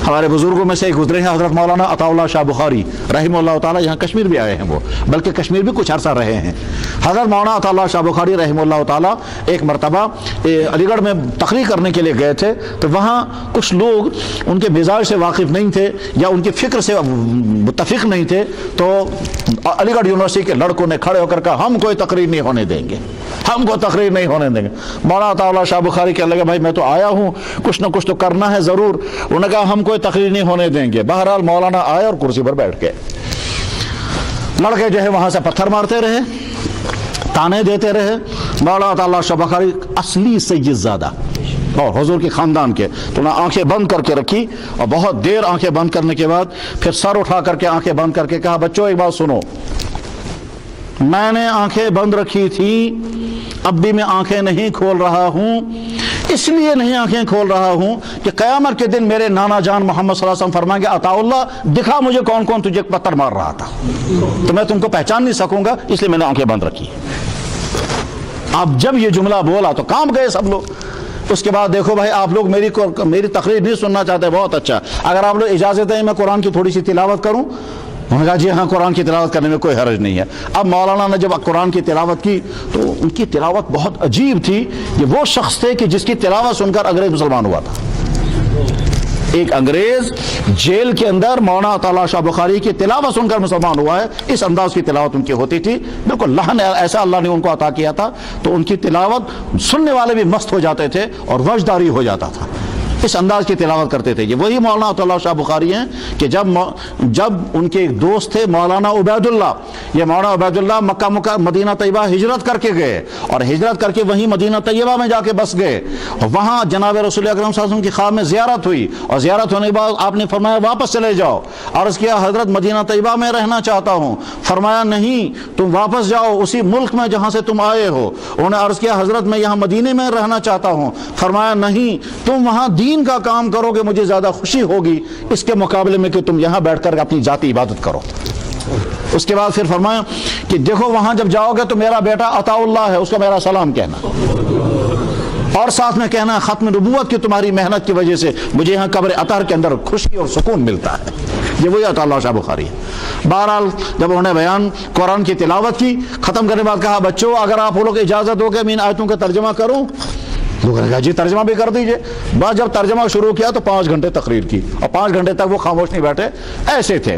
ہمارے بزرگوں میں سے ایک گزرے ہیں حضرت مولانا عطاءاللہ شاہ بخاری رحمہ اللہ تعالیٰ، یہاں کشمیر بھی آئے ہیں وہ، بلکہ کشمیر بھی کچھ عرصہ رہے ہیں۔ حضرت مولانا عطاءاللہ شاہ بخاری رحمہ اللہ تعالیٰ ایک مرتبہ علی گڑھ میں تقریر کرنے کے لیے گئے تھے، تو وہاں کچھ لوگ ان کے مزاج سے واقف نہیں تھے یا ان کی فکر سے متفق نہیں تھے، تو علی گڑھ یونیورسٹی کے لڑکوں نے کھڑے ہو کر کہا ہم کوئی تقریر نہیں ہونے دیں گے، ہم کو تقریر نہیں ہونے دیں گے۔ مولانا عطاءاللہ شاہ بخاری کہنے لگے بھائی میں تو آیا ہوں، کچھ نہ کچھ تو کرنا ہے ضرور۔ انہوں نے کہا ہم کوئی تقریر نہیں ہونے دیں گے۔ بہرحال مولانا آئے اور کرسی پر بیٹھ گئے۔ لڑکے جو ہے وہاں سے پتھر مارتے رہے، تانے دیتے رہے۔ مولانا عطاءاللہ شاہ بخاری اصلی سید زادہ اور حضور کے خاندان کے، تو انہوں نے آنکھیں بند کر کے رکھی اور بہت دیر آنکھیں بند کرنے کے بعد پھر سر اٹھا کر کے آنکھیں بند کر کے کہا بچوں ایک بات سنو، میں نے آنکھیں بند رکھی تھی، اب بھی میں آنکھیں نہیں کھول رہا ہوں، اس لیے نہیں آنکھیں کھول رہا ہوں کہ قیامت کے دن میرے نانا جان محمد صلی اللہ علیہ وسلم فرمائیں گے عطاءاللہ دکھا مجھے کون کون تجھے پتھر مار رہا تھا، تو میں تم کو پہچان نہیں سکوں گا، اس لیے میں نے آنکھیں بند رکھی۔ اب جب یہ جملہ بولا تو کام گئے سب لوگ۔ اس کے بعد دیکھو بھائی آپ لوگ میری تقریر نہیں سننا چاہتے، بہت اچھا، اگر آپ لوگ اجازت دیں میں قرآن کی تھوڑی سی تلاوت کروں؟ انہوں نے کہا جی ہاں قرآن کی تلاوت کرنے میں کوئی حرج نہیں ہے۔ اب مولانا نے جب قرآن کی تلاوت کی تو ان کی تلاوت بہت عجیب تھی، یہ وہ شخص تھے کہ جس کی تلاوت سن کر انگریز مسلمان ہوا تھا۔ ایک انگریز جیل کے اندر مولانا عطاءاللہ شاہ بخاری کی تلاوت سن کر مسلمان ہوا ہے، اس انداز کی تلاوت ان کی ہوتی تھی، بالکل لحن ایسا اللہ نے ان کو عطا کیا تھا، تو ان کی تلاوت سننے والے بھی مست ہو جاتے تھے اور وجداری ہو جاتا تھا، اس انداز کی تلاوت کرتے تھے۔ یہ وہی مولانا عطاءاللہ شاہ بخاری ہیں کہ جب ان کے ایک دوست تھے مولانا عبید اللہ، یہ مولانا عبید اللہ مکہ مدینہ طیبہ ہجرت کر کے گئے اور ہجرت کر کے وہیں مدینہ طیبہ میں جا کے بس گئے، اور وہاں جناب رسول اکرم صلی اللہ علیہ وسلم کی خواب میں زیارت ہوئی، اور زیارت ہونے کے بعد آپ نے فرمایا واپس چلے جاؤ، عرض کیا حضرت مدینہ طیبہ میں رہنا چاہتا ہوں، فرمایا نہیں تم واپس جاؤ اسی ملک میں جہاں سے تم آئے ہو۔ انہوں نے عرض کیا حضرت میں یہاں مدینے میں رہنا چاہتا ہوں، فرمایا نہیں تم وہاں دین کا کام کرو گے مجھے زیادہ خوشی ہوگی اس کے مقابلے میں کہ تم یہاں بیٹھ کر اپنی ذاتی عبادت کرو۔ اس کے بعد پھر فرمایا کہ دیکھو وہاں جب جاؤ گے تو میرا بیٹا عطاءاللہ ہے، اس کو میرا سلام کہنا، اور ساتھ میں کہنا ختم نبوت کی تمہاری محنت کی وجہ سے مجھے یہاں قبر اطہر کے اندر خوشی اور سکون ملتا ہے۔ یہ وہی عطاءاللہ شاہ بخاری ہے۔ بہرحال جب انہوں نے بیان قرآن کی تلاوت کی، ختم کرنے کے بعد کہا بچوں اگر آپ لوگ اجازت دو کہ میں ان آیتوں کا ترجمہ کروں؟ لوگوں نے کہا جی ترجمہ بھی کر دیجئے۔ بعد جب ترجمہ شروع کیا تو 5 گھنٹے تقریر کی، اور 5 گھنٹے تک وہ خاموش نہیں بیٹھے، ایسے تھے۔